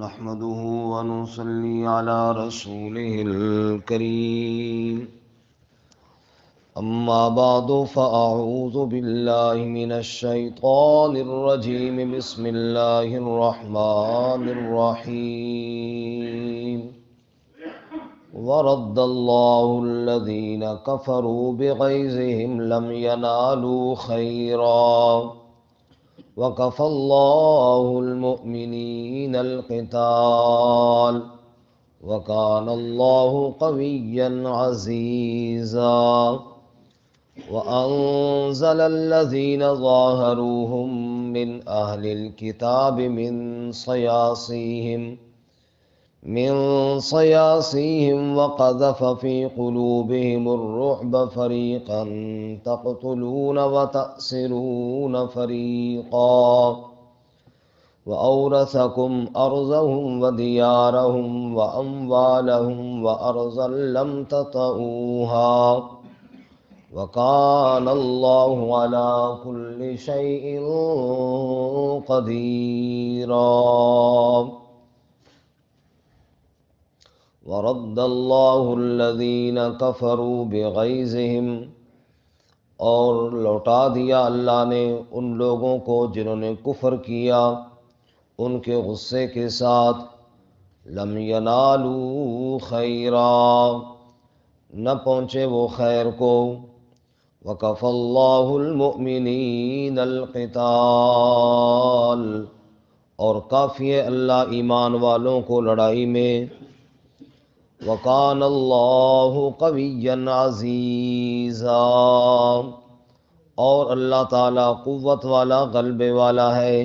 نحمده ونصلي على رسوله الكريم. أما بعد فأعوذ بالله من الشيطان الرجيم. بسم الله الرحمن الرحيم. ورد الله الذين كفروا بغيظهم لم ينالوا خيرا وكفى الله المؤمنين القتال وكان الله قويا عزيزا. وأنزل الذين ظاهروهم من أهل الكتاب من صياصيهم وقذف في قلوبهم الرعب فريقا تقتلون وتأسرون فريقا وأورثكم أرضهم وديارهم وأموالهم وأرضا لم تطئوها وكان الله على كل شيء قديرا. ورد اللہ الذین کفروا بغیظہم، اور لوٹا دیا اللہ نے ان لوگوں کو جنہوں نے کفر کیا ان کے غصے کے ساتھ. لم ینالوا خیرا، نہ پہنچے وہ خیر کو. وکفی اللہ المؤمنین القتال، اور کافی ہے اللہ ایمان والوں کو لڑائی میں. وَكَانَ اللَّهُ قَوِيًّا عَزِيزًا، اور اللہ تعالیٰ قوت والا غلبے والا ہے.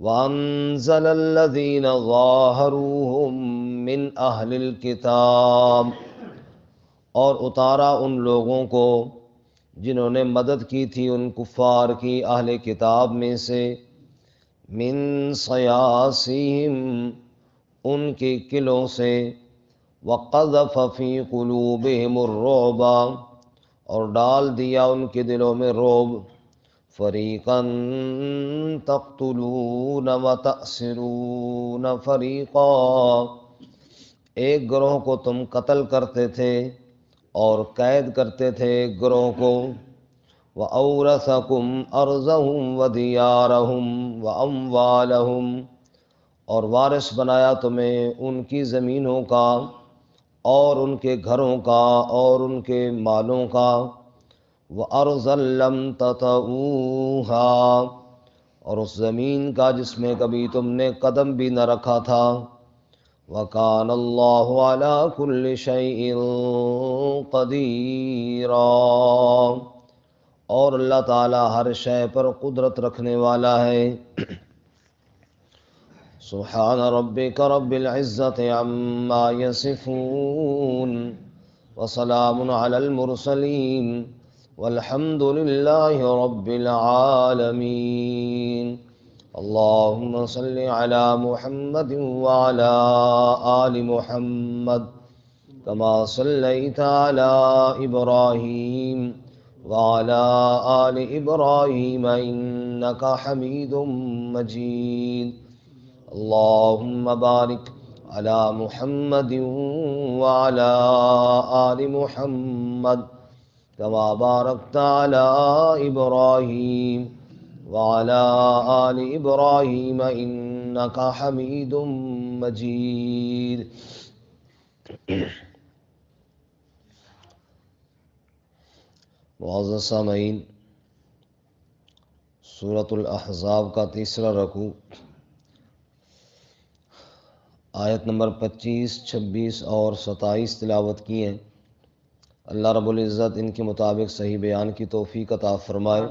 وَأَنزَلَ الَّذِينَ ظَاهَرُوهُم مِّنْ أَهْلِ الْكِتَابِ، اور اتارا ان لوگوں کو جنہوں نے مدد کی تھی ان کفار کی اہل کتاب میں سے. من صیاصیہم، ان کے قلعوں سے. وقذف فی قلوبہم الرعب، اور ڈال دیا ان کے دلوں میں رعب. فریقا تقتلون وتأسرون فریقا، ایک گروہ کو تم قتل کرتے تھے اور قید کرتے تھے ایک گروہ کو. وَأَوْرَثَكُمْ أَرْضَهُمْ وَدِيَارَهُمْ وَأَمْوَالَهُمْ، اور وارث بنایا تمہیں ان کی زمینوں کا اور ان کے گھروں کا اور ان کے مالوں کا. وَأَرْضًا لَّمْ تَطَئُوهَا، اور اس زمین کا جس میں کبھی تم نے قدم بھی نہ رکھا تھا. وَكَانَ اللَّهُ عَلَى كُلِّ شَيْءٍ قَدِيرًا، اور اللہ تعالیٰ ہر شے پر قدرت رکھنے والا ہے. سبحان ربک رب العزت عما یصفون وسلام علی المرسلین والحمد للہ رب العالمین. اللہم صل علی محمد وعلی آل محمد کما صلیت علی ابراہیم وعلی آل ابراہیم انک حمید مجید. اللہم بارک علی محمد وعلی آل محمد کما بارکت علی ابراہیم وعلی آل ابراہیم انک حمید مجید. معزز سامعین، سورۃ الاحزاب کا تیسرا رکوع آیت نمبر 25، 26 اور 27 تلاوت کی ہیں. اللہ رب العزت ان کے مطابق صحیح بیان کی توفیق عطا فرمائے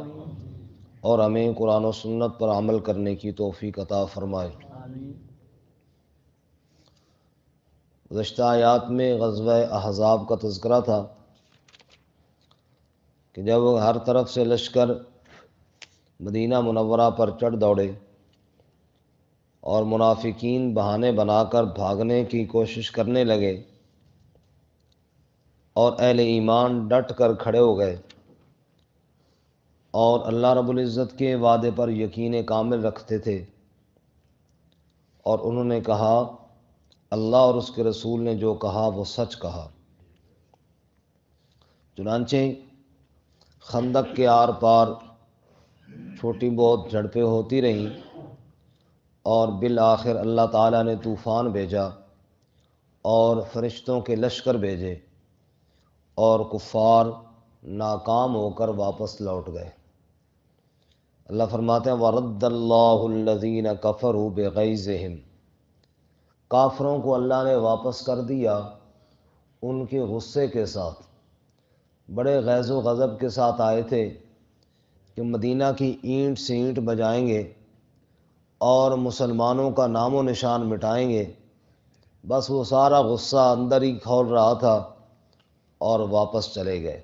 اور ہمیں قرآن و سنت پر عمل کرنے کی توفیق عطا فرمائے. گزشتہ آیات میں غزوہ احزاب کا تذکرہ تھا کہ جب ہر طرف سے لشکر مدینہ منورہ پر چڑھ دوڑے اور منافقین بہانے بنا کر بھاگنے کی کوشش کرنے لگے اور اہل ایمان ڈٹ کر کھڑے ہو گئے اور اللہ رب العزت کے وعدے پر یقین کامل رکھتے تھے اور انہوں نے کہا اللہ اور اس کے رسول نے جو کہا وہ سچ کہا۔ چنانچہ خندق کے آر پار چھوٹی بہت جھڑپیں ہوتی رہیں اور بالآخر اللہ تعالیٰ نے طوفان بھیجا اور فرشتوں کے لشکر بھیجے اور کفار ناکام ہو کر واپس لوٹ گئے۔ اللہ فرماتے ہیں وَرَدَّ اللَّهُ الَّذِينَ كَفَرُوا بِغَيْظِهِمْ، کافروں کو اللہ نے واپس کر دیا ان کے غصے کے ساتھ۔ بڑے غیظ و غضب کے ساتھ آئے تھے کہ مدینہ کی اینٹ سے اینٹ بجائیں گے اور مسلمانوں کا نام و نشان مٹائیں گے، بس وہ سارا غصہ اندر ہی کھول رہا تھا اور واپس چلے گئے۔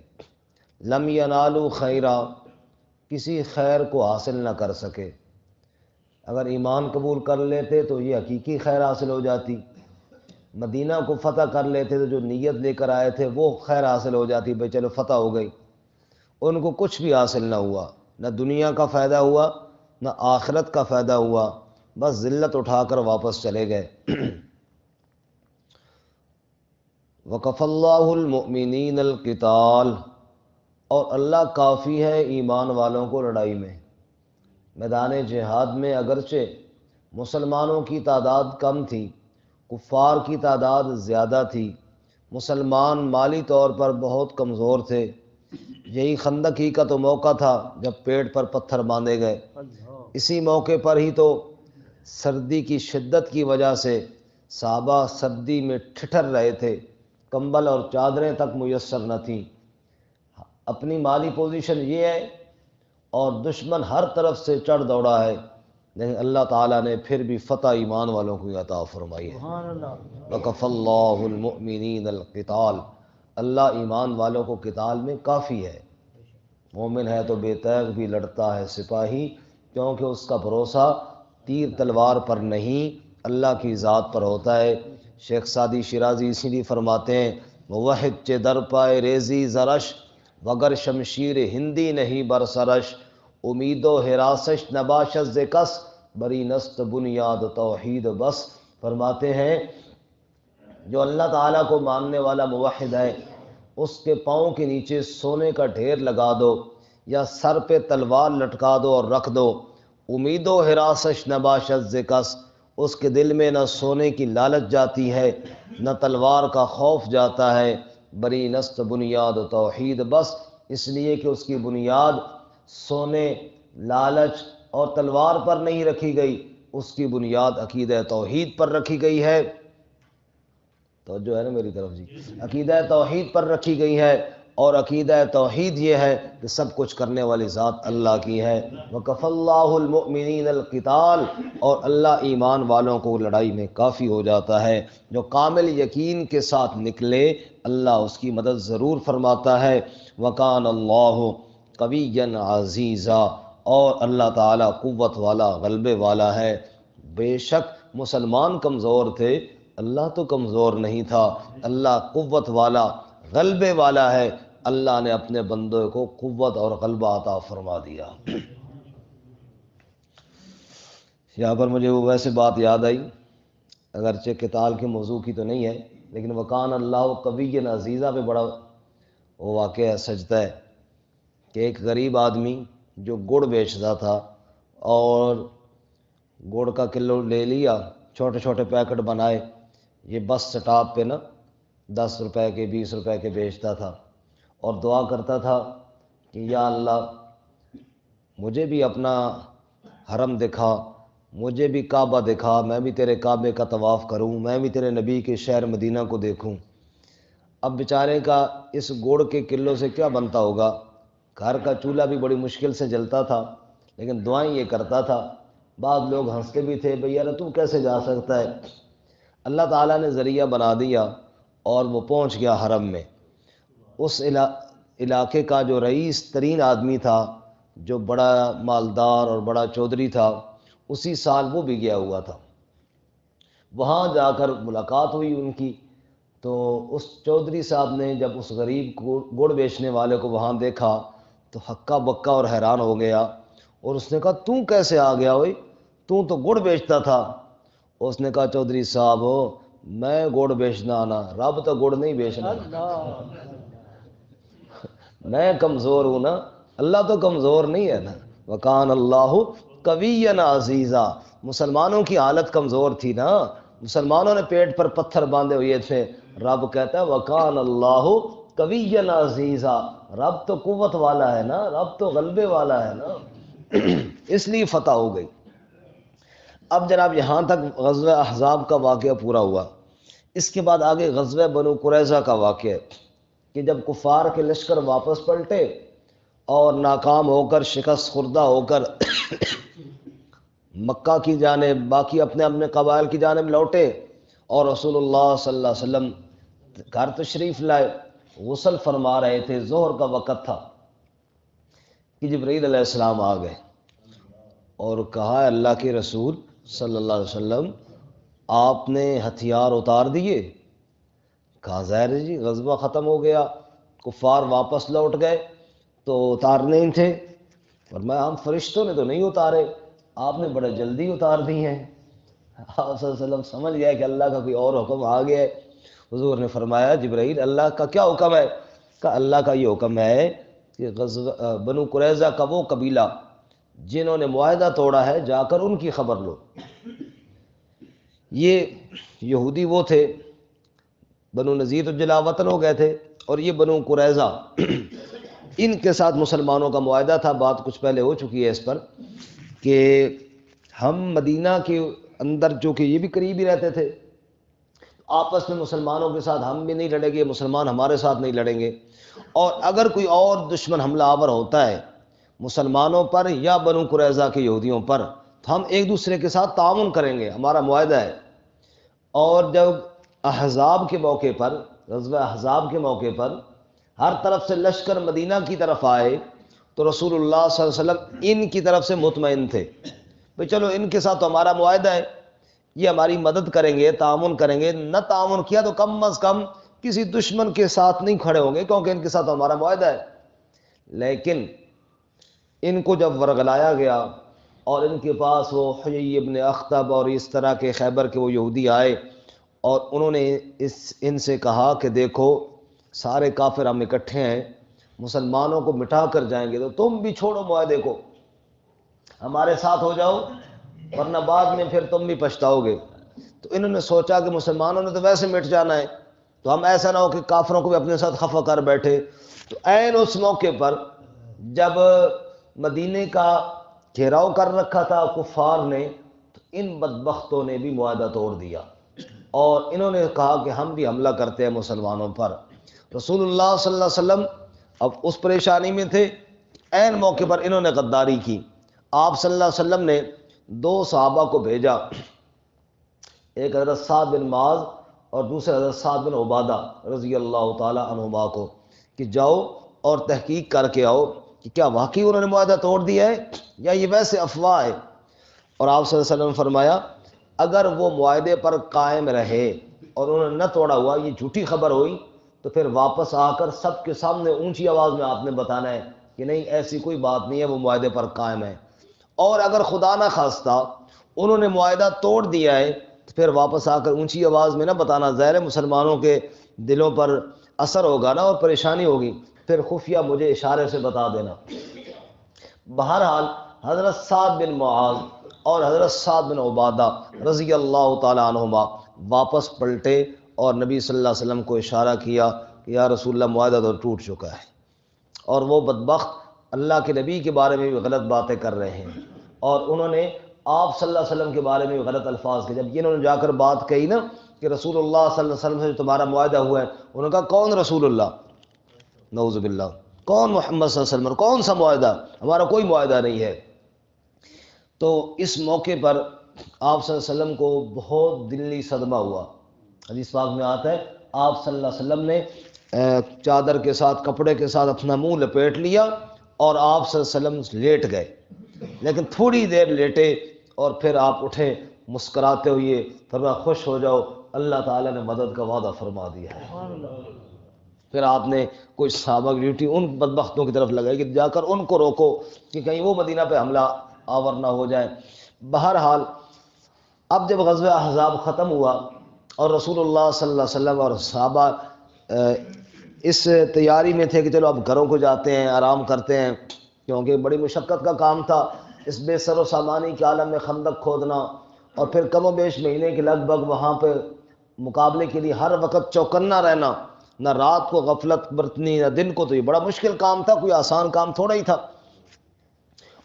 لم ینالوا خیرا، کسی خیر کو حاصل نہ کر سکے۔ اگر ایمان قبول کر لیتے تو یہ حقیقی خیر حاصل ہو جاتی، مدینہ کو فتح کر لیتے تو جو نیت لے کر آئے تھے وہ خیر حاصل ہو جاتی، بھئی چلو فتح ہو گئی۔ ان کو کچھ بھی حاصل نہ ہوا، نہ دنیا کا فائدہ ہوا نہ آخرت کا فائدہ ہوا، بس ذلت اٹھا کر واپس چلے گئے۔ وَكَفَى اللَّهُ الْمُؤْمِنِينَ الْقِتَالَ، اور اللہ کافی ہے ایمان والوں کو لڑائی میں۔ میدان جہاد میں اگرچہ مسلمانوں کی تعداد کم تھی، کفار کی تعداد زیادہ تھی، مسلمان مالی طور پر بہت کمزور تھے، یہی خندق ہی کا تو موقع تھا جب پیٹ پر پتھر باندھے گئے۔ اسی موقع پر ہی تو سردی کی شدت کی وجہ سے صحابہ سردی میں ٹھٹر رہے تھے، کمبل اور چادریں تک میسر نہ تھیں۔ اپنی مالی پوزیشن یہ ہے اور دشمن ہر طرف سے چڑھ دوڑا ہے، لیکن اللہ تعالیٰ نے پھر بھی فتح ایمان والوں کو عطا فرمائی ہے۔ وَكَفَى اللَّهُ الْمُؤْمِنِينَ الْقِتَالَ، اللہ ایمان والوں کو قتال میں کافی ہے۔ مومن ہے تو بے تیغ بھی لڑتا ہے سپاہی، کیونکہ اس کا بھروسہ تیر تلوار پر نہیں اللہ کی ذات پر ہوتا ہے۔ شیخ سعدی شیرازی اسی لیے فرماتے ہیں موحد چے در پائے ریزی زرش، وگر شمشیر ہندی نہیں برسرش، امید و حراسش نباشت ز کس، بری نست بنیاد توحید بس۔ فرماتے ہیں جو اللہ تعالیٰ کو ماننے والا موحد ہے اس کے پاؤں کے نیچے سونے کا ڈھیر لگا دو یا سر پہ تلوار لٹکا دو اور رکھ دو، امید و حراسش نباشت ز کس، اس کے دل میں نہ سونے کی لالچ جاتی ہے نہ تلوار کا خوف جاتا ہے، بری نست بنیاد توحید بس، اس لیے کہ اس کی بنیاد سونے، لالچ اور تلوار پر نہیں رکھی گئی، اس کی بنیاد عقیدہ توحید پر رکھی گئی ہے۔ توجہ ہے نا میری طرف جی؟ عقیدہ توحید پر رکھی گئی ہے، اور عقیدہ توحید یہ ہے کہ سب کچھ کرنے والی ذات اللہ کی ہے۔ وَكَفَى اللَّهُ الْمُؤْمِنِينَ الْقِتَالَ، اور اللہ ایمان والوں کو لڑائی میں کافی ہو جاتا ہے۔ جو کامل یقین کے ساتھ نکلے اللہ اس کی مدد ضرور فرماتا ہے۔ وَكَانَ اللَّهُ قَوِيًّا عَزِيزًا، اور اللہ تعالیٰ قوت والا، غلبے والا ہے۔ بے شک مسلمان کمزور تھے، اللہ تو کمزور نہیں تھا، اللہ قوت والا، غلبے والا ہے۔ اللہ نے اپنے بندوں کو قوت اور غلبہ عطا فرما دیا۔ یہاں پر مجھے وہ ویسے بات یاد آئی، اگرچہ قتال کے موضوع کی تو نہیں ہے، لیکن وکان اللہ قوی عزیزہ پہ بڑا وہ واقعہ ہے، سجدہ ہے کہ ایک غریب آدمی جو گڑ بیچتا تھا اور گڑ کا کلو لے لیا، چھوٹے چھوٹے پیکٹ بنائے، یہ بس سٹاپ پہ نا 10 روپے کے 20 روپے کے بیچتا تھا، اور دعا کرتا تھا کہ یا اللہ مجھے بھی اپنا حرم دکھا، مجھے بھی کعبہ دکھا، میں بھی تیرے کعبے کا طواف کروں، میں بھی تیرے نبی کے شہر مدینہ کو دیکھوں۔ اب بیچارے کا اس گڑ کے کلو سے کیا بنتا ہوگا، گھر کا چولہا بھی بڑی مشکل سے جلتا تھا، لیکن دعائیں یہ کرتا تھا۔ بعض لوگ ہنستے بھی تھے، بھئی یار تو کیسے جا سکتا ہے؟ اللہ تعالیٰ نے ذریعہ بنا دیا اور وہ پہنچ گیا حرم میں۔ اس علاقے کا جو رئیس ترین آدمی تھا، جو بڑا مالدار اور بڑا چودھری تھا، اسی سال وہ بھی گیا ہوا تھا۔ وہاں جا کر ملاقات ہوئی ان کی، تو اس چودھری صاحب نے جب اس غریب کو گڑ بیچنے والے کو وہاں دیکھا تو ہکا بکا اور حیران ہو گیا، اور اس نے کہا تو کیسے آ گیا ہوئی، تو گڑ بیچتا تھا؟ اس نے کہا چودھری صاحب ہو میں گڑ بیچنا آنا، رب تو گڑ نہیں بیچنا، میں کمزور ہوں نا، اللہ تو کمزور نہیں ہے نا۔ وکان اللہ قویا عزیزا، مسلمانوں کی حالت کمزور تھی نا، مسلمانوں نے پیٹ پر پتھر باندھے ہوئے تھے، رب کہتا ہے وکان اللہ قویا عزیزا، رب تو قوت والا ہے نا، رب تو غلبے والا ہے نا، اس لیے فتح ہو گئی۔ اب جناب یہاں تک غزوہ احزاب کا واقعہ پورا ہوا۔ اس کے بعد آگے غزوہ بنو قریظہ کا واقعہ ہے کہ جب کفار کے لشکر واپس پلٹے اور ناکام ہو کر شکست خوردہ ہو کر مکہ کی جانب باقی اپنے اپنے قبائل کی جانب لوٹے، اور رسول اللہ صلی اللہ علیہ وسلم گھر تشریف لائے، غسل فرما رہے تھے، ظہر کا وقت تھا کہ جبرائیل علیہ السلام آ گئے اور کہا اللہ کے رسول صلی اللہ علیہ وسلم آپ نے ہتھیار اتار دیے؟ کہا ظاہر ہے جی، غزوہ ختم ہو گیا، کفار واپس لوٹ گئے تو اتارنے ہی تھے۔ فرمایا ہم فرشتوں نے تو نہیں اتارے، آپ نے بڑے جلدی اتار دی ہیں۔ آپ صلی اللہ علیہ وسلم سمجھ گیا کہ اللہ کا کوئی اور حکم آ گیا ہے۔ حضور نے فرمایا جبرائیل اللہ کا کیا حکم ہے؟ کہ اللہ کا یہ حکم ہے کہ بنو قریظہ کا وہ قبیلہ جنہوں نے معاہدہ توڑا ہے جا کر ان کی خبر لو۔ یہ یہودی وہ تھے، بنو نذیر جلا وطن ہو گئے تھے، اور یہ بنو قریظہ ان کے ساتھ مسلمانوں کا معاہدہ تھا۔ بات کچھ پہلے ہو چکی ہے اس پر کہ ہم مدینہ کے اندر جو کہ یہ بھی قریب ہی رہتے تھے، آپس میں مسلمانوں کے ساتھ ہم بھی نہیں لڑیں گے، مسلمان ہمارے ساتھ نہیں لڑیں گے، اور اگر کوئی اور دشمن حملہ آور ہوتا ہے مسلمانوں پر یا بنو قریظہ کے یہودیوں پر تو ہم ایک دوسرے کے ساتھ تعاون کریں گے، ہمارا معاہدہ ہے۔ اور جب احزاب کے موقع پر، غزوہ احزاب کے موقع پر ہر طرف سے لشکر مدینہ کی طرف آئے تو رسول اللہ صلی اللہ علیہ وسلم ان کی طرف سے مطمئن تھے، بھئی چلو ان کے ساتھ تو ہمارا معاہدہ ہے، یہ ہماری مدد کریں گے، تعاون کریں گے، نہ تعاون کیا تو کم از کم کسی دشمن کے ساتھ نہیں کھڑے ہوں گے کیونکہ ان کے ساتھ ہمارا معاہدہ ہے۔ لیکن ان کو جب ورغلایا گیا اور ان کے پاس وہ حیی ابن اخطب اور اس طرح کے خیبر کے وہ یہودی آئے اور انہوں نے ان سے کہا کہ دیکھو سارے کافر ہم اکٹھے ہیں، مسلمانوں کو مٹا کر جائیں گے تو تم بھی چھوڑو معاہدے کو، ہمارے ساتھ ہو جاؤ ورنہ بعد میں پھر تم بھی پچھتاؤ گے۔ تو انہوں نے سوچا کہ مسلمانوں نے تو ویسے مٹ جانا ہے، تو ہم ایسا نہ ہو کہ کافروں کو بھی اپنے ساتھ خفا کر بیٹھے۔ تو عین اس موقع پر جب مدینے کا گھیراؤ کر رکھا تھا کفار نے، تو ان بدبختوں نے بھی معاہدہ توڑ دیا اور انہوں نے کہا کہ ہم بھی حملہ کرتے ہیں مسلمانوں پر۔ رسول اللہ صلی اللہ علیہ وسلم اب اس پریشانی میں تھے، عین موقع پر انہوں نے غداری کی۔ آپ صلی اللہ علیہ وسلم نے دو صحابہ کو بھیجا، ایک حضرت سعد بن معاذ اور دوسرے حضرت سعد بن عبادہ رضی اللہ تعالی عنہما کو، کہ جاؤ اور تحقیق کر کے آؤ کہ کیا واقعی انہوں نے معاہدہ توڑ دیا ہے یا یہ ویسے افواہ ہے۔ اور آپ صلی اللہ علیہ وسلم نے فرمایا اگر وہ معاہدے پر قائم رہے اور انہوں نے نہ توڑا ہوا، یہ جھوٹی خبر ہوئی، تو پھر واپس آ کر سب کے سامنے اونچی آواز میں آپ نے بتانا ہے کہ نہیں ایسی کوئی بات نہیں ہے، وہ معاہدے پر قائم ہے۔ اور اگر خدا نہ خواستہ انہوں نے معاہدہ توڑ دیا ہے تو پھر واپس آ کر اونچی آواز میں نہ بتانا، ظاہر مسلمانوں کے دلوں پر اثر ہوگا نا اور پریشانی ہوگی، پھر خفیہ مجھے اشارے سے بتا دینا۔ بہرحال حضرت سعد بن معاذ اور حضرت سعد بن عبادہ رضی اللہ تعالی عنہما واپس پلٹے اور نبی صلی اللہ علیہ وسلم کو اشارہ کیا کہ یا رسول اللہ معاہدہ تو ٹوٹ چکا ہے، اور وہ بدبخت اللہ کے نبی کے بارے میں بھی غلط باتیں کر رہے ہیں، اور انہوں نے آپ صلی اللہ علیہ وسلم کے بارے میں بھی غلط الفاظ کے، جب انہوں نے جا کر بات کہی نا کہ رسول اللہ صلی اللہ علیہ وسلم سے جو تمہارا معاہدہ ہوا ہے، انہوں نے کہا کون رسول اللہ، نعوذ باللہ، کون محمد صلی اللہ علیہ وسلم، کون سا معاہدہ، ہمارا کوئی معاہدہ نہیں ہے۔ تو اس موقع پر آپ صلی اللہ علیہ وسلم کو بہت دلی صدمہ ہوا۔ حدیث پاک میں آتا ہے آپ صلی اللہ علیہ وسلم نے چادر کے ساتھ کپڑے کے ساتھ اپنا منہ لپیٹ لیا اور آپ صلی اللہ علیہ وسلم لیٹ گئے، لیکن تھوڑی دیر لیٹے اور پھر آپ اٹھے مسکراتے ہوئے، فرمایا خوش ہو جاؤ اللہ تعالیٰ نے مدد کا وعدہ فرما دیا ہے۔ پھر آپ نے کوئی صحابہ کی ڈیوٹی ان بدبختوں کی طرف لگائی کہ جا کر ان کو روکو کہ کہیں وہ مدینہ پہ حملہ آور نہ ہو جائے۔ بہرحال اب جب غزوہ احزاب ختم ہوا اور رسول اللہ صلی اللہ علیہ وسلم اور صحابہ اس تیاری میں تھے کہ چلو اب گھروں کو جاتے ہیں، آرام کرتے ہیں، کیونکہ بڑی مشقت کا کام تھا اس بے سر و سامانی کے عالم میں خندق کھودنا، اور پھر کم و بیش مہینے کے لگ بھگ وہاں پہ مقابلے کے لیے ہر وقت چوکنا رہنا، نہ رات کو غفلت برتنی نہ دن کو، تو یہ بڑا مشکل کام تھا، کوئی آسان کام تھوڑا ہی تھا۔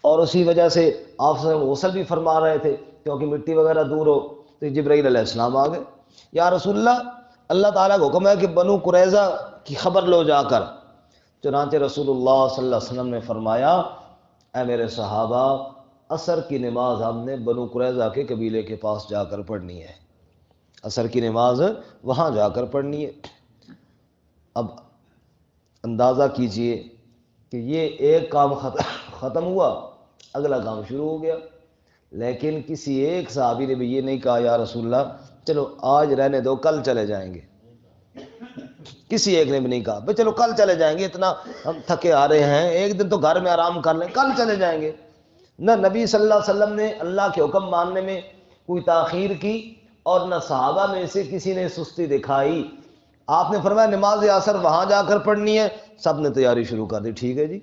اور اسی وجہ سے آپ صلی اللہ علیہ وسلم غسل بھی فرما رہے تھے کیونکہ مٹی وغیرہ دور ہو، تو جبرائیل علیہ السلام آ گئے، یا رسول اللہ، اللہ تعالیٰ کا حکم ہے کہ بنو قریظہ کی خبر لو جا کر۔ چنانچہ رسول اللہ صلی اللہ علیہ وسلم نے فرمایا، اے میرے صحابہ، عصر کی نماز ہم نے بنو قریظہ کے قبیلے کے پاس جا کر پڑھنی ہے، عصر کی نماز وہاں جا کر پڑھنی ہے۔ اب اندازہ کیجئے کہ یہ ایک کام ختم ہوا، اگلا کام شروع ہو گیا، لیکن کسی ایک صحابی نے بھی یہ نہیں کہا یا رسول اللہ چلو آج رہنے دو کل چلے جائیں گے، کسی ایک نے بھی نہیں کہا بھئی چلو کل چلے جائیں گے، اتنا ہم تھکے آ رہے ہیں، ایک دن تو گھر میں آرام کر لیں، کل چلے جائیں گے۔ نہ نبی صلی اللہ علیہ وسلم نے اللہ کے حکم ماننے میں کوئی تاخیر کی، اور نہ صحابہ میں سے کسی نے سستی دکھائی۔ آپ نے فرمایا نماز عصر وہاں جا کر پڑھنی ہے، سب نے تیاری شروع کر دی، ٹھیک ہے جی،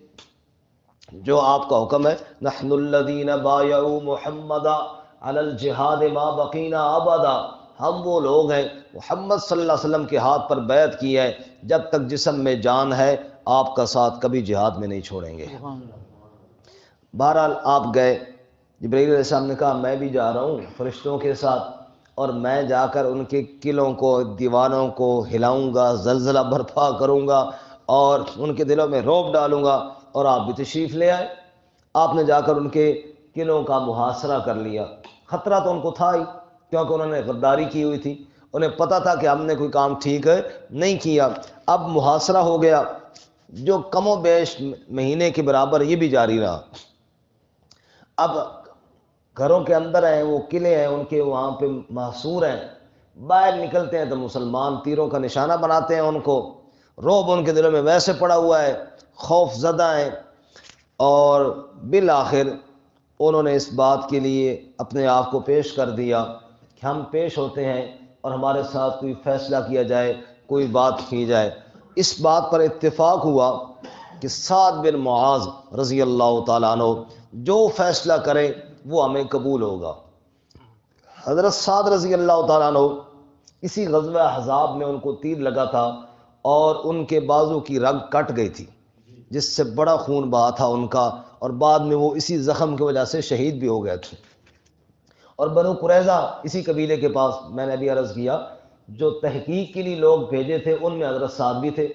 جو آپ کا حکم ہے، نحن الذین بایعوا محمدا علی الجہاد ما بقینا ابدا، ہم وہ لوگ ہیں محمد صلی اللہ علیہ وسلم کے ہاتھ پر بیعت کی ہے، جب تک جسم میں جان ہے آپ کا ساتھ کبھی جہاد میں نہیں چھوڑیں گے۔ بہرحال آپ گئے، جبرائیل علیہ السلام نے کہا میں بھی جا رہا ہوں فرشتوں کے ساتھ، اور میں جا کر ان کے قلعوں کو دیواروں کو ہلاؤں گا، زلزلہ برپا کروں گا اور ان کے دلوں میں رعب ڈالوں گا، اور آپ بھی تشریف لے آئے۔ آپ نے جا کر ان کے قلعوں کا محاصرہ کر لیا۔ خطرہ تو ان کو تھا ہی کیونکہ انہوں نے غداری کی ہوئی تھی، انہیں پتہ تھا کہ ہم نے کوئی کام ٹھیک نہیں کیا۔ اب محاصرہ ہو گیا جو کم و بیش مہینے کے برابر یہ بھی جاری رہا۔ اب گھروں کے اندر ہیں وہ قلعے ہیں ان کے، وہاں پہ محصور ہیں، باہر نکلتے ہیں تو مسلمان تیروں کا نشانہ بناتے ہیں ان کو، رعب ان کے دلوں میں ویسے پڑا ہوا ہے، خوف زدہ ہیں، اور بالآخر انہوں نے اس بات کے لیے اپنے آپ کو پیش کر دیا کہ ہم پیش ہوتے ہیں اور ہمارے ساتھ کوئی فیصلہ کیا جائے، کوئی بات کی جائے۔ اس بات پر اتفاق ہوا کہ سعد بن معاذ رضی اللہ تعالیٰ عنہ جو فیصلہ کریں وہ ہمیں قبول ہوگا۔ حضرت سعد رضی اللہ تعالیٰ عنہ اسی غزوہ احزاب میں ان کو تیر لگا تھا اور ان کے بازو کی رگ کٹ گئی تھی، جس سے بڑا خون بہا تھا ان کا، اور بعد میں وہ اسی زخم کی وجہ سے شہید بھی ہو گئے تھے۔ اور بنو قریظہ اسی قبیلے کے پاس، میں نے ابھی عرض کیا، جو تحقیق کے لیے لوگ بھیجے تھے ان میں حضرت سعد بھی تھے۔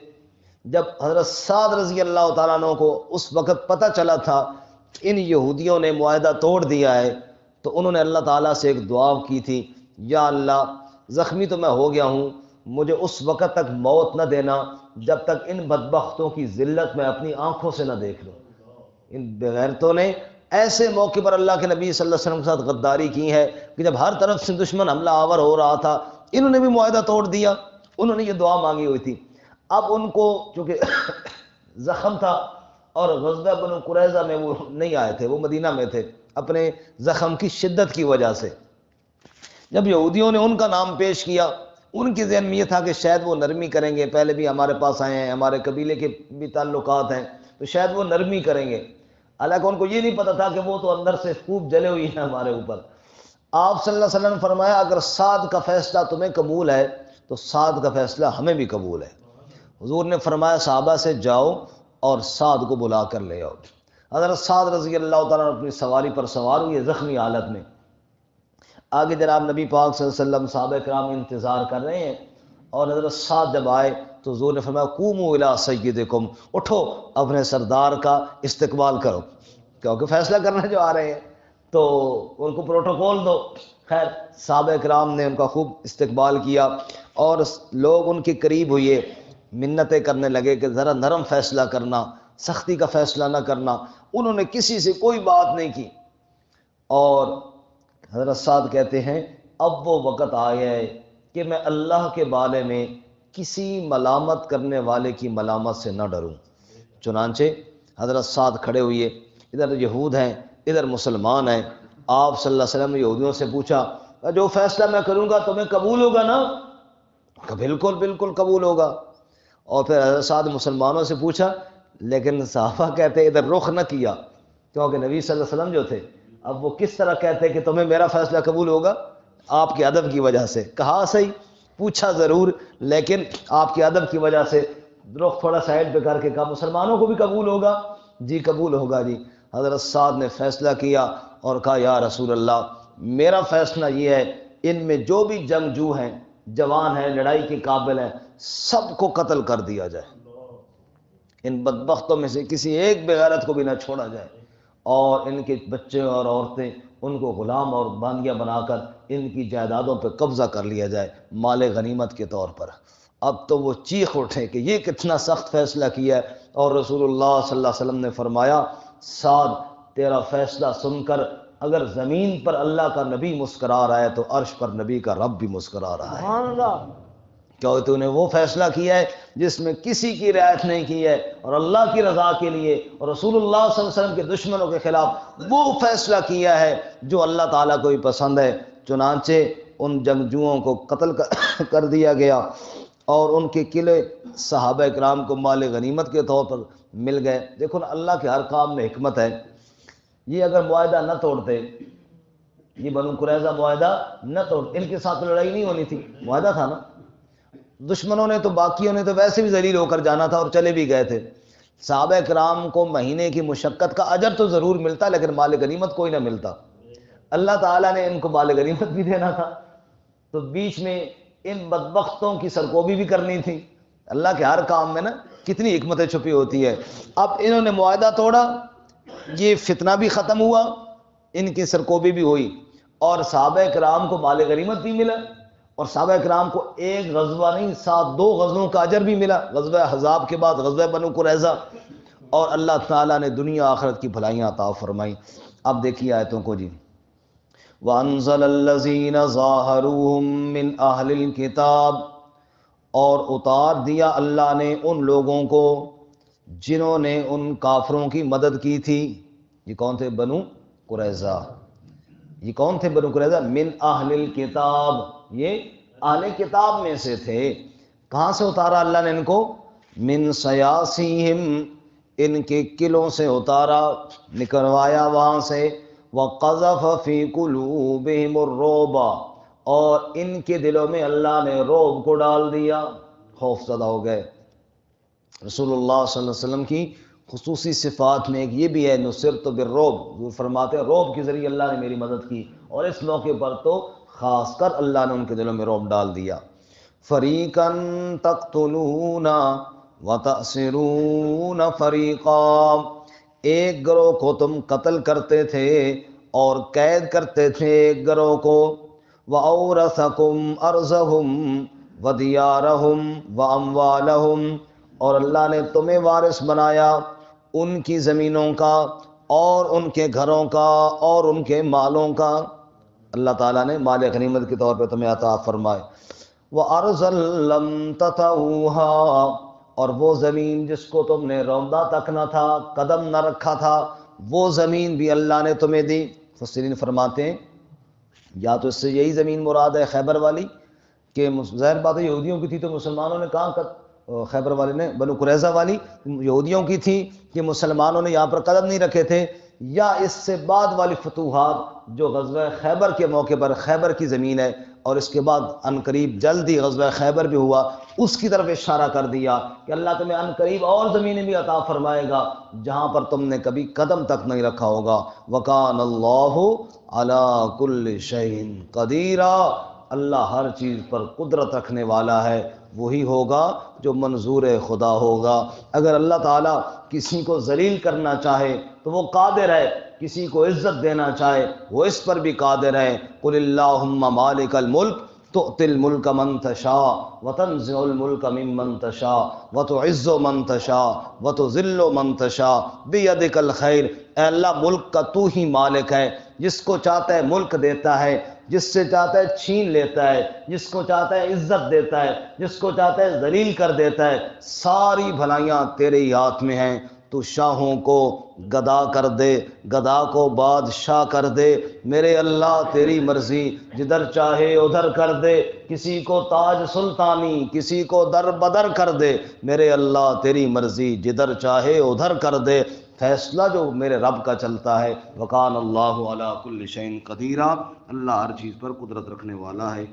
جب حضرت سعد رضی اللہ تعالیٰ عنہ کو اس وقت پتہ چلا تھا ان یہودیوں نے معاہدہ توڑ دیا ہے، تو انہوں نے اللہ تعالیٰ سے ایک دعا کی تھی، یا اللہ زخمی تو میں ہو گیا ہوں، مجھے اس وقت تک موت نہ دینا جب تک ان بدبختوں کی ذلت میں اپنی آنکھوں سے نہ دیکھ لوں۔ ان بغیرتوں نے ایسے موقع پر اللہ کے نبی صلی اللہ علیہ وسلم کے ساتھ غداری کی ہے کہ جب ہر طرف سے دشمن حملہ آور ہو رہا تھا، انہوں نے بھی معاہدہ توڑ دیا، انہوں نے یہ دعا مانگی ہوئی تھی۔ اب ان کو چونکہ زخم تھا اور غزوہ بنو قریظہ میں وہ نہیں آئے تھے، وہ مدینہ میں تھے، اپنے زخم کی شدت کی وجہ سے جب یہودیوں نے ان کا نام پیش کیا، ان کے ذہن میں یہ تھا کہ شاید وہ نرمی کریں گے، پہلے بھی ہمارے پاس آئے ہیں، ہمارے قبیلے کے بھی تعلقات ہیں، تو شاید وہ نرمی کریں گے۔ حالانکہ ان کو یہ نہیں پتا تھا کہ وہ تو اندر سے خوب جلے ہوئی ہیں ہمارے اوپر۔ آپ صلی اللہ علیہ وسلم نے فرمایا اگر سعد کا فیصلہ تمہیں قبول ہے تو سعد کا فیصلہ ہمیں بھی قبول ہے۔ حضور نے فرمایا صحابہ سے جاؤ اور سعد کو بلا کر لے آؤ۔ حضرت سعد رضی اللہ تعالیٰ عنہ اپنی سواری پر سوار ہوئے زخمی حالت میں، آگے جناب نبی پاک صلی اللہ علیہ وسلم صحابہ کرام انتظار کر رہے ہیں، اور حضرت سعد جب آئے تو حضور نے فرمایا قوموا الی سیدکم، اٹھو اپنے سردار کا استقبال کرو، کیونکہ فیصلہ کرنے جو آ رہے ہیں تو ان کو پروٹوکول دو۔ خیر صحابہ کرام نے ان کا خوب استقبال کیا اور لوگ ان کے قریب ہوئے، منتیں کرنے لگے کہ ذرا نرم فیصلہ کرنا، سختی کا فیصلہ نہ کرنا۔ انہوں نے کسی سے کوئی بات نہیں کی، اور حضرت سعد کہتے ہیں اب وہ وقت آیا ہے کہ میں اللہ کے بارے میں کسی ملامت کرنے والے کی ملامت سے نہ ڈروں۔ چنانچہ حضرت سعد کھڑے ہوئے، ادھر یہود ہیں ادھر مسلمان ہیں۔ آپ صلی اللہ علیہ وسلم نے یہودیوں سے پوچھا جو فیصلہ میں کروں گا تمہیں قبول ہوگا نا؟ کہ بالکل بالکل قبول ہوگا۔ اور پھر حضرت سعد مسلمانوں سے پوچھا، لیکن صحابہ کہتے ادھر رخ نہ کیا، کیونکہ نبی صلی اللہ علیہ وسلم جو تھے اب وہ کس طرح کہتے کہ تمہیں میرا فیصلہ قبول ہوگا؟ آپ کے ادب کی وجہ سے کہا، صحیح پوچھا ضرور، لیکن آپ کے ادب کی وجہ سے رخ تھوڑا سائڈ پہ کر کے کہا مسلمانوں کو بھی قبول ہوگا؟ جی قبول ہوگا جی۔ حضرت سعد نے فیصلہ کیا اور کہا یا رسول اللہ، میرا فیصلہ یہ ہے ان میں جو بھی جنگجو ہیں، جوان ہیں، لڑائی کے قابل ہیں، سب کو قتل کر دیا جائے، ان بدبختوں میں سے کسی ایک بغیرت کو بھی نہ چھوڑا جائے، اور ان کے بچے اور عورتیں ان کو غلام اور باندیاں بنا کر ان کی جائیدادوں پہ قبضہ کر لیا جائے مال غنیمت کے طور پر۔ اب تو وہ چیخ اٹھے کہ یہ کتنا سخت فیصلہ کیا ہے، اور رسول اللہ صلی اللہ علیہ وسلم نے فرمایا سعد تیرا فیصلہ سن کر اگر زمین پر اللہ کا نبی مسکرا رہا ہے تو عرش پر نبی کا رب بھی مسکرا رہا ہے۔ سبحان اللہ، کیوں تو نے وہ فیصلہ کیا ہے جس میں کسی کی رعایت نہیں کی ہے، اور اللہ کی رضا کے لیے اور رسول اللہ صلی اللہ علیہ وسلم کے دشمنوں کے خلاف وہ فیصلہ کیا ہے جو اللہ تعالیٰ کو بھی پسند ہے۔ چنانچہ ان جنگجوؤں کو قتل کر دیا گیا، اور ان کے قلعے صحابہ کرام کو مال غنیمت کے طور پر مل گئے۔ دیکھو نا، اللہ کے ہر کام میں حکمت ہے۔ یہ اگر معاہدہ نہ توڑتے، یہ بنو قریظہ معاہدہ نہ توڑ، ان کے ساتھ لڑائی نہیں ہونی تھی، معاہدہ تھا نا۔ دشمنوں نے تو، باقیوں نے تو ویسے بھی ذلیل ہو کر جانا تھا اور چلے بھی گئے تھے۔ صحابہ کرام کو مہینے کی مشقت کا اجر تو ضرور ملتا، لیکن مال غنیمت کوئی نہ ملتا۔ اللہ تعالیٰ نے ان کو مال غنیمت بھی دینا تھا، تو بیچ میں ان بدبختوں کی سرکوبی بھی کرنی تھی۔ اللہ کے ہر کام میں نا کتنی حکمتیں چھپی ہوتی ہے۔ اب انہوں نے معاہدہ توڑا، یہ فتنہ بھی ختم ہوا، ان کی سرکوبی بھی ہوئی، اور صحابہ کرام کو مال غنیمت بھی ملا، اور صحابہ کرام کو ایک غزوہ نہیں 7 غزووں کا اجر بھی ملا، غزوہ احزاب کے بعد غزوہ بنو قریظہ، اور اللہ تعالیٰ نے دنیا آخرت کی بھلائیاں عطا فرمائیں۔ اب دیکھیے آیتوں کو جی، وَأَنزَلَ الَّذِينَ ظَاهَرُوهُم مِّنْ أَهْلِ الْكِتَابِ، اور اتار دیا اللہ نے ان لوگوں کو جنہوں نے ان کافروں کی مدد کی تھی۔ یہ کون تھے؟ بنو قریظہ۔ یہ کون تھے بنو قریظہ؟ من اہل الکتاب، یہ اہل کتاب میں سے تھے۔ کہاں سے اتارا اللہ نے ان کو؟ من سیاسیہم، ان کے قلعوں سے اتارا، نکلوایا وہاں سے۔ وقذف فی قلوبہم الرعب، اور ان کے دلوں میں اللہ نے رعب کو ڈال دیا، خوف زدہ ہو گئے۔ رسول اللہ صلی اللہ علیہ وسلم کی خصوصی صفات میں ایک یہ بھی ہے، نصرت بالرعب، حضور فرماتے ہیں رعب کے ذریعے اللہ نے میری مدد کی، اور اس موقع پر تو خاص کر اللہ نے ان کے دلوں میں رعب ڈال دیا۔ فریقا تقتلون وتأسرون فریقا، ایک گروہ کو تم قتل کرتے تھے اور قید کرتے تھے ایک گروہ کو۔ وَأَوْرَثَكُمْ أَرْضَهُمْ وَدِيَارَهُمْ وَأَمْوَالَهُمْ، اور اللہ نے تمہیں وارث بنایا ان کی زمینوں کا اور ان کے گھروں کا اور ان کے مالوں کا۔ اللہ تعالیٰ نے مال غنیمت کے طور پہ تمہیں عطا فرمائے۔ وَأَرْضًا لَّمْ تَطَئُوهَا، اور وہ زمین جس کو تم نے روندا تک نہ تھا، قدم نہ رکھا تھا، وہ زمین بھی اللہ نے تمہیں دی۔ مفسرین فرماتے ہیں یا تو اس سے یہی زمین مراد ہے خیبر والی، کہ ظاہر بات ہے یہودیوں کی تھی تو مسلمانوں نے کہاں، خیبر والے نے بنو قریظہ والی یہودیوں کی تھی کہ مسلمانوں نے یہاں پر قدم نہیں رکھے تھے، یا اس سے بعد والی فتوحات جو غزوہ خیبر کے موقع پر خیبر کی زمین ہے، اور اس کے بعد عنقریب جلد ہی غزوہ خیبر بھی ہوا، اس کی طرف اشارہ کر دیا کہ اللہ تمہیں عنقریب اور زمینیں بھی عطا فرمائے گا جہاں پر تم نے کبھی قدم تک نہیں رکھا ہوگا۔ وَكَانَ اللَّهُ عَلَىٰ كُلِّ شَيْءٍ قَدِيرًا، اللہ ہر چیز پر قدرت رکھنے والا ہے، وہی ہوگا جو منظور خدا ہوگا۔ اگر اللہ تعالیٰ کسی کو ذلیل کرنا چاہے تو وہ قادر ہے، کسی کو عزت دینا چاہے وہ اس پر بھی قادر ہے۔ قُلِ اللَّهُمَّ مَالِكَ الْمُلْكِ تُؤْتِي الْمُلْكَ مَن تَشَاءُ وَتَنزِعُ الْمُلْكَ مِمَّن تَشَاءُ وَتُعِزُّ مَن تَشَاءُ وَتُذِلُّ مَن تَشَاءُ بِيَدِكَ الْخَيْرُ، اے اللہ ملک کا تو ہی مالک ہے، جس کو چاہتا ہے ملک دیتا ہے، جس سے چاہتا ہے چھین لیتا ہے، جس کو چاہتا ہے عزت دیتا ہے، جس کو چاہتا ہے ذلیل کر دیتا ہے، ساری بھلائیاں تیرے ہی ہاتھ میں ہیں، تو شاہوں کو گدا کر دے، گدا کو بادشاہ کر دے، میرے اللہ تیری مرضی، جدھر چاہے ادھر کر دے، کسی کو تاج سلطانی کسی کو در بدر کر دے، میرے اللہ تیری مرضی، جدھر چاہے ادھر کر دے، فیصلہ جو میرے رب کا چلتا ہے۔ وکان اللہ علی کل شیء قدیرا، اللہ ہر چیز پر قدرت رکھنے والا ہے۔